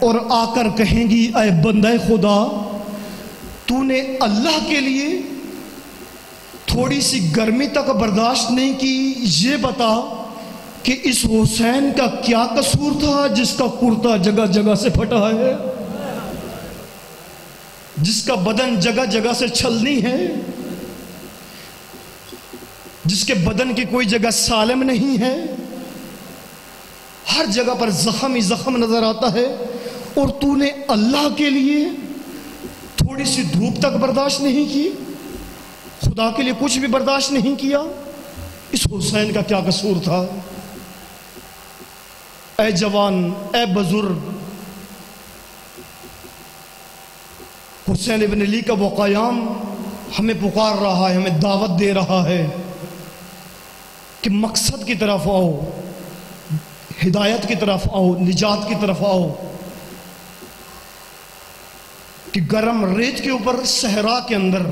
اور آ کر کہیں گی اے بندہ خدا، تو نے اللہ کے لیے تھوڑی سی گرمی تک برداشت نہیں کی، یہ بتا کہ اس حسین کا کیا قصور تھا جس کا کرتا جگہ جگہ سے پھٹا ہے، جس کا بدن جگہ جگہ سے چھلنی ہے، جس کے بدن کی کوئی جگہ سالم نہیں ہے، ہر جگہ پر زخم ہی زخم نظر آتا ہے، اور تو نے اللہ کے لیے تھوڑی سی دھوپ تک برداشت نہیں کی، خدا کے لیے کچھ بھی برداشت نہیں کیا۔ اس حسین کا کیا قصور تھا؟ اے جوان، اے بزرگ، حسین ابن علی کا وہ قیام ہمیں پکار رہا ہے، ہمیں دعوت دے رہا ہے کہ مقصد کی طرف آؤ، ہدایت کی طرف آؤ، نجات کی طرف آؤ، کہ گرم ریت کے اوپر صحرا کے اندر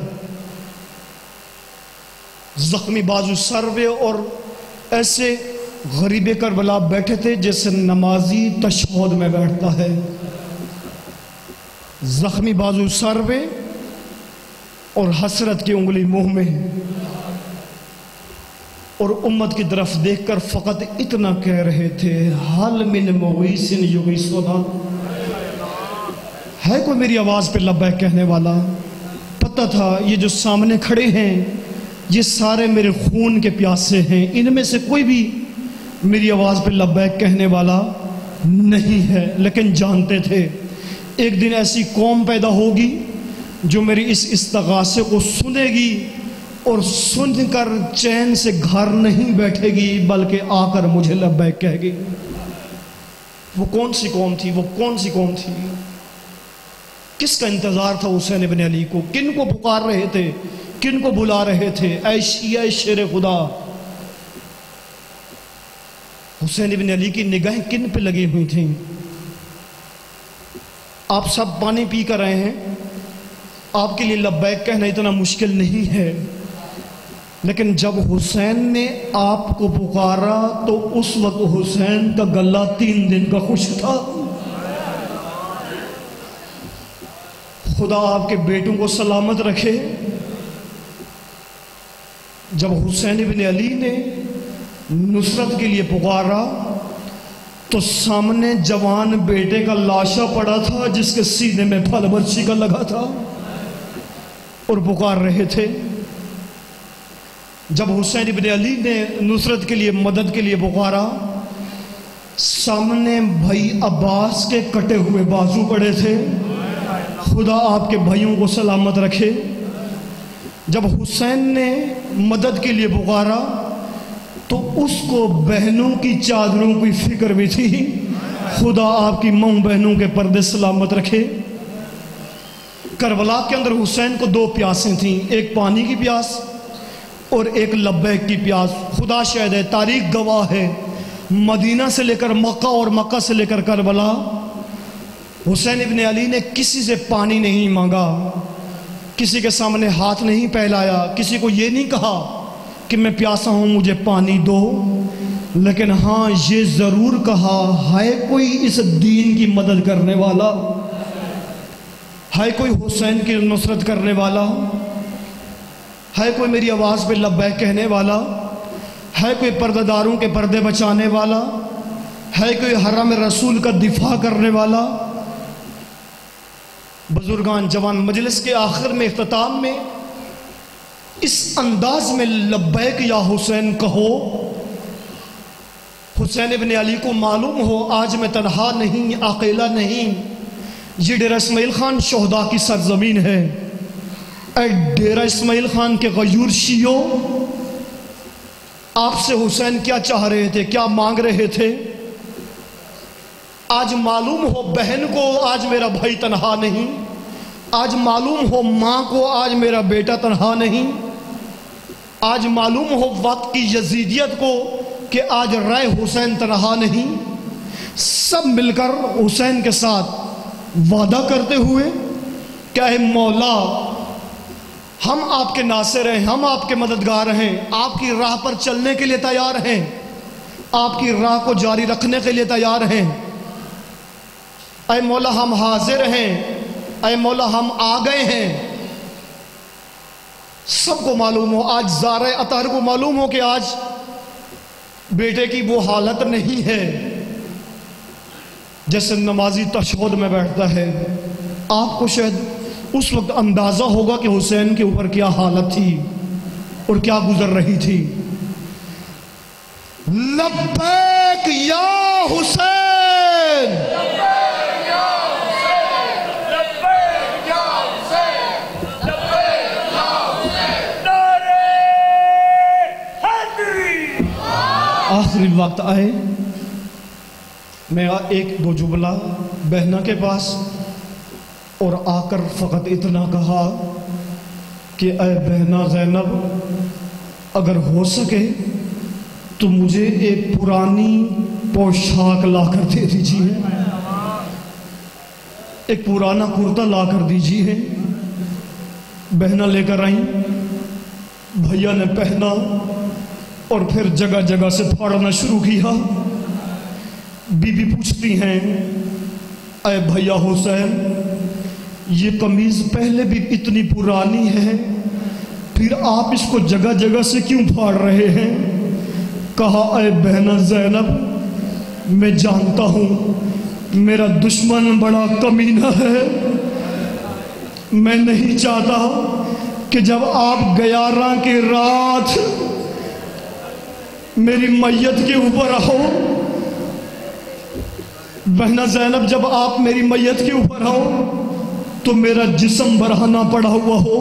زخمی بازو سروے اور ایسے غریب کربلا بیٹھے تھے جیسے نمازی تشہد میں بیٹھتا ہے، زخمی بازو سروے اور حسرت کی انگلی منہ میں، اور امت کی طرف دیکھ کر فقط اتنا کہہ رہے تھے حل من مغیث یغیثنا، ہے کوئی میری آواز پہ لبیک کہنے والا؟ پتہ تھا یہ جو سامنے کھڑے ہیں یہ سارے میرے خون کے پیاسے ہیں، ان میں سے کوئی بھی میری آواز پہ لبیک کہنے والا نہیں ہے، لیکن جانتے تھے ایک دن ایسی قوم پیدا ہوگی جو میری اس استغاثے کو سنے گی اور سن کر چین سے گھر نہیں بیٹھے گی بلکہ آ کر مجھے لبیک کہے گی۔ وہ کون سی قوم تھی؟ وہ کون سی قوم تھی؟ کس کا انتظار تھا حسین ابن علی کو؟ کن کو پکار رہے تھے؟ کن کو بلا رہے تھے؟ اے شیعہ شیر خدا، حسین ابن علی کی نگاہیں کن پہ لگی ہوئی تھیں؟ آپ سب پانی پی کر رہے ہیں، آپ کے لیے لبیک کہنا اتنا مشکل نہیں ہے، لیکن جب حسین نے آپ کو پکارا تو اس وقت حسین کا گلہ 3 دن کا خشک تھا۔ خدا آپ کے بیٹوں کو سلامت رکھے۔ جب حسین ابن علی نے نصرت کے لیے پکارا تو سامنے جوان بیٹے کا لاشا پڑا تھا جس کے سینے میں پھل برچی کا لگا تھا اور پکار رہے تھے۔ جب حسین ابن علی نے نصرت کے لیے مدد کے لیے پکارا، سامنے بھائی عباس کے کٹے ہوئے بازو پڑے تھے۔ خدا آپ کے بھائیوں کو سلامت رکھے۔ جب حسین نے مدد کے لیے پکارا تو اس کو بہنوں کی چادروں کی فکر بھی تھی۔ خدا آپ کی ماں بہنوں کے پردے سلامت رکھے۔ کربلا کے اندر حسین کو 2 پیاسیں تھیں، ایک پانی کی پیاس اور ایک لبیک کی پیاس۔ خدا شاہد ہے، تاریخ گواہ ہے، مدینہ سے لے کر مکہ اور مکہ سے لے کر کربلا، حسین ابن علی نے کسی سے پانی نہیں مانگا، کسی کے سامنے ہاتھ نہیں پھیلایا، کسی کو یہ نہیں کہا کہ میں پیاسا ہوں مجھے پانی دو، لیکن ہاں یہ ضرور کہا ہے کوئی اس دین کی مدد کرنے والا، ہے کوئی حسین کی نصرت کرنے والا، ہے کوئی میری آواز پہ لبیک کہنے والا، ہے کوئی پردہ داروں کے پردے بچانے والا؟ ہے کوئی حرم رسول کا دفاع کرنے والا؟ بزرگان جوان، مجلس کے آخر میں اختتام میں اس انداز میں لبیک یا حسین کہو۔ حسین ابن علی کو معلوم ہو آج میں تنہا نہیں، اکیلا نہیں، یہ ڈیرہ اسماعیل خان شہداء کی سرزمین ہے۔ اے ڈیرہ اسماعیل خان کے غیور شیعو، آپ سے حسین کیا چاہ رہے تھے، کیا مانگ رہے تھے؟ آج معلوم ہو بہن کو آج میرا بھائی تنہا نہیں، آج معلوم ہو ماں کو آج میرا بیٹا تنہا نہیں، آج معلوم ہو وقت کی یزیدیت کو کہ آج رائے حسین تنہا نہیں۔ سب مل کر حسین کے ساتھ وعدہ کرتے ہوئے کہ اے مولا، ہم آپ کے ناصر ہیں، ہم آپ کے مددگار ہیں، آپ کی راہ پر چلنے کے لیے تیار ہیں، آپ کی راہ کو جاری رکھنے کے لیے تیار ہیں۔ اے مولا ہم حاضر ہیں، اے مولا ہم آ گئے ہیں۔ سب کو معلوم ہو، آج زارِ اطہر کو معلوم ہو کہ آج بیٹے کی وہ حالت نہیں ہے جیسے نمازی تشہد میں بیٹھتا ہے۔ آپ کو شاید اس وقت اندازہ ہوگا کہ حسین کے اوپر کیا حالت تھی اور کیا گزر رہی تھی۔ لبیک یا حسین، آخری وقت آئے، میں ایک دو جملہ بہنہ کے پاس اور آ کر فقط اتنا کہا کہ اے بہنہ زینب، اگر ہو سکے تو مجھے ایک پرانی پوشاک لا کر دے دیجیے، ایک پرانا کرتا لا کر دیجیے۔ بہنہ لے کر آئیں، بھیا نے پہنا اور پھر جگہ جگہ سے پھاڑنا شروع کیا۔ بی بی پوچھتی ہیں، اے بھیا حسین، یہ قمیض پہلے بھی اتنی پرانی ہے، پھر آپ اس کو جگہ جگہ سے کیوں پھاڑ رہے ہیں؟ کہا، اے بہنہ زینب، میں جانتا ہوں میرا دشمن بڑا کمینہ ہے، میں نہیں چاہتا کہ جب آپ 11 کی رات میری میت کے اوپر آؤ۔ بہنہ زینب، جب آپ میری میت کے اوپر آؤ تو میرا جسم برہنہ پڑا ہوا ہو۔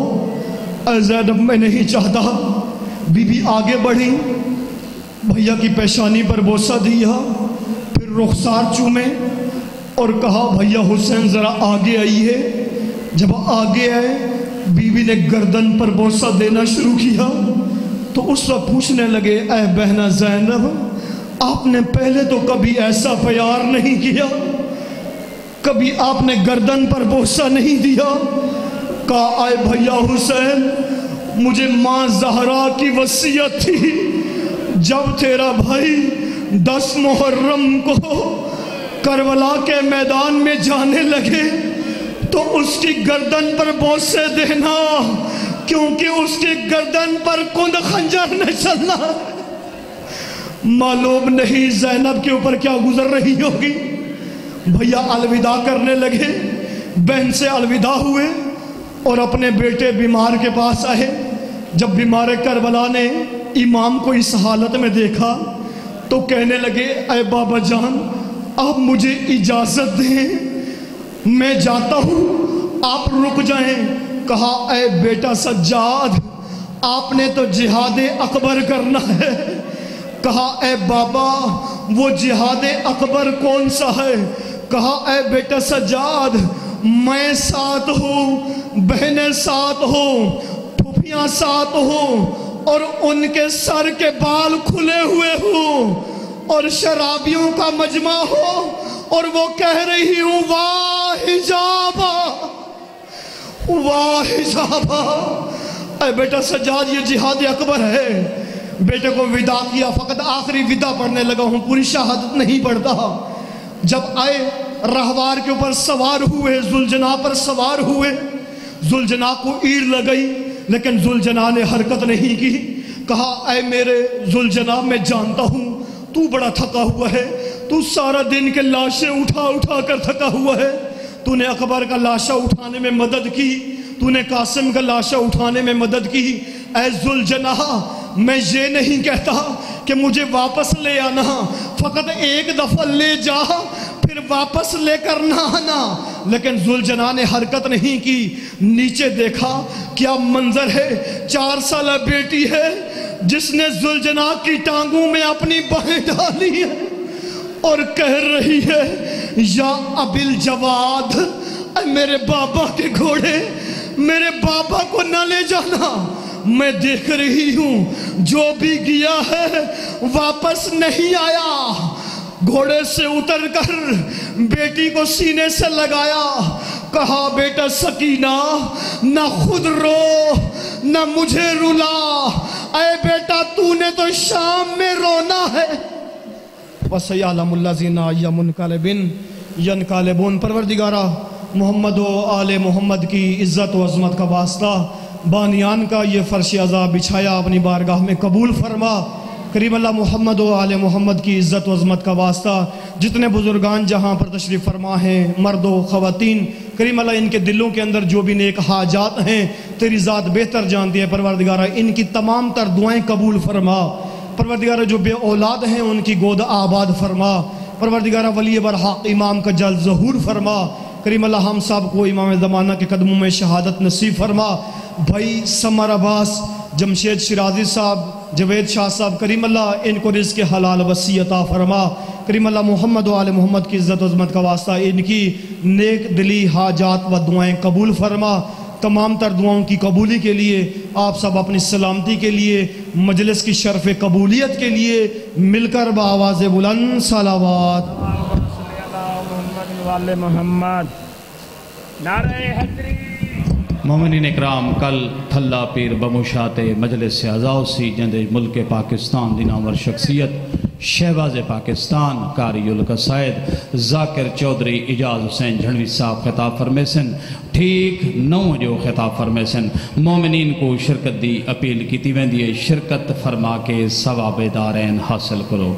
اے زینب، میں نہیں چاہتا۔ بی بی آگے بڑھی، بھیا کی پیشانی پر بوسہ دیا، پھر رخسار چومے اور کہا، بھیا حسین ذرا آگے آئیے۔ جب آگے آئے، بی بی نے گردن پر بوسہ دینا شروع کیا تو اس وقت پوچھنے لگے، اے بہنہ زینب، آپ نے پہلے تو کبھی ایسا پیار نہیں کیا، کبھی آپ نے گردن پر بوسہ نہیں دیا۔ کہا، اے بھیا حسین، مجھے ماں زہرا کی وصیت تھی، جب تیرا بھائی 10 محرم کو کربلا کے میدان میں جانے لگے تو اس کی گردن پر بوسے دینا، کیونکہ اس کی گردن پر کند خنجر نہ چلنا۔ معلوم نہیں زینب کے اوپر کیا گزر رہی ہوگی۔ بھیا الوداع کرنے لگے، بہن سے الوداع ہوئے اور اپنے بیٹے بیمار کے پاس آئے۔ جب بیمار کربلا نے امام کو اس حالت میں دیکھا تو کہنے لگے، اے بابا جان، آپ مجھے اجازت دیں، میں جاتا ہوں، آپ رک جائیں۔ کہا، اے بیٹا سجاد، آپ نے تو جہاد اکبر کرنا ہے۔ کہا، اے بابا، وہ جہاد اکبر کون سا ہے؟ کہا، اے بیٹا سجاد، میں ساتھ ہوں، بہنیں ساتھ ہوں، پھوپھیاں ساتھ ہوں، اور ان کے سر کے بال کھلے ہوئے ہوں، اور شرابیوں کا مجمع ہو، اور وہ کہہ رہی ہوں، واہ حجابہ، واہ حجابہ۔ اے بیٹا سجاد، یہ جہاد اکبر ہے۔ بیٹے کو وداع کیا، فقط آخری وداع پڑھنے لگا ہوں، پوری شہادت نہیں پڑھتا۔ جب آئے رہوار کے اوپر سوار ہوئے، ذوالجناح پر سوار ہوئے، ذوالجناح کو ایڑ لگئی لیکن ذوالجناح نے حرکت نہیں کی۔ کہا اے میرے ذوالجناب میں جانتا ہوں تو بڑا تھکا ہوا ہے، تو سارا دن کے لاشیں اٹھا اٹھا کر تھکا ہوا ہے، تو نے اکبر کا لاشا اٹھانے میں مدد کی، تو نے قاسم کا لاشا اٹھانے میں مدد کی، اے ذوالجناح میں یہ نہیں کہتا کہ مجھے واپس لے آنا، فقط ایک دفعہ لے جا پھر واپس لے کر نہ آنا۔ لیکن ذوالجناح نے حرکت نہیں کی، نیچے دیکھا کیا منظر ہے، 4 سالہ بیٹی ہے جس نے ذوالجناح کی ٹانگوں میں اپنی بہیں ڈالی ہے اور کہہ رہی ہے یا ابل جواد، اے میرے بابا کے گھوڑے میرے بابا کو نہ لے جانا، میں دیکھ رہی ہوں جو بھی گیا ہے واپس نہیں آیا۔ گھوڑے سے اتر کر بیٹی کو سینے سے لگایا، کہا بیٹا سکینہ نہ خود رو نہ مجھے رلا، اے بیٹا تو نے تو شام میں رونا ہے۔ وَسَيَعْلَمُ الَّذِينَ يَنْقَلِبُونَ پروردگارہ محمد و آل محمد کی عزت و عظمت کا واسطہ بانیان کا یہ فرش عذاب بچھایا اپنی بارگاہ میں قبول فرما۔ کریم اللہ محمد و آل محمد کی عزت و عظمت کا واسطہ جتنے بزرگان جہاں پر تشریف فرما ہیں، مرد و خواتین، کریم اللہ ان کے دلوں کے اندر جو بھی نیک حاجات ہیں تیری ذات بہتر جانتی ہے، پروردگارہ ان کی تمام تر دعائیں قبول فرما۔ پروردگارہ جو بے اولاد ہیں ان کی گود آباد فرما۔ پروردگارہ ولی برحق امام کا جلد ظہور فرما۔ کریم اللہ ہم صاحب کو امام زمانہ کے قدموں میں شہادت نصیب فرما۔ بھائی سمر عباس، جمشید شیرازی صاحب، جوید شاہ صاحب، کریم اللہ ان کو رزق حلال وسیع عطا فرما۔ کریم اللہ محمد و آل محمد کی عزت و عظمت کا واسطہ ان کی نیک دلی حاجات و دعائیں قبول فرما۔ تمام تر دعاؤں کی قبولی کے لیے آپ سب اپنی سلامتی کے لیے مجلس کی شرف قبولیت کے لیے مل کر بآواز بلند صلوات۔ محمد نعرہ حیدری۔ مومنین اکرام، کل تھلا پیر بموشات مجلس اعزاز سی جندے ملک پاکستان دی نامور شخصیت شہباز پاکستان قاری القصائد ذاکر چودھری اجاز حسین جھنوی صاحب خطاب فرمیسن، ٹھیک 9 جو خطاب فرمیسن مومنین کو شرکت دی اپیل کی تیویندی شرکت فرما کے ثواب دارین حاصل کرو۔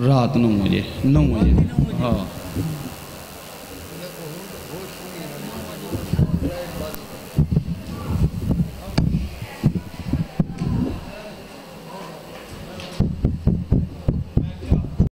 رات 9 بجے 9 بجے ہاں